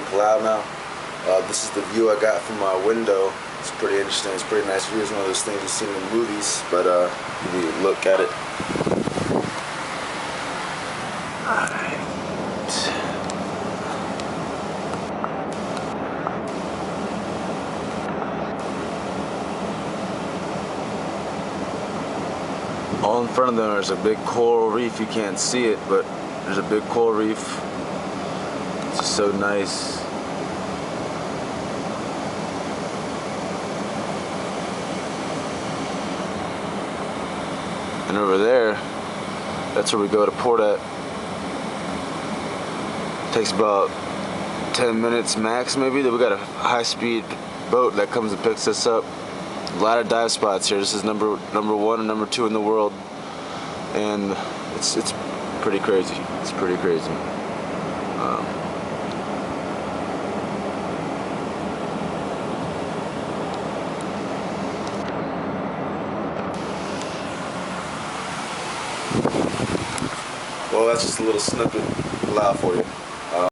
Palau now. This is the view I got from my window. It's pretty interesting. It's a pretty nice view. It's one of those things you've seen in movies, but give you a look at it. Alright. All in front of them there's a big coral reef. You can't see it, but there's a big coral reef. It's just so nice. And over there, that's where we go to port at. Takes about 10 minutes max maybe. Then we got a high-speed boat that comes and picks us up. A lot of dive spots here. This is number 1 and number 2 in the world, and it's pretty crazy. It's pretty crazy. Well, that's just a little snippet. Palau for you.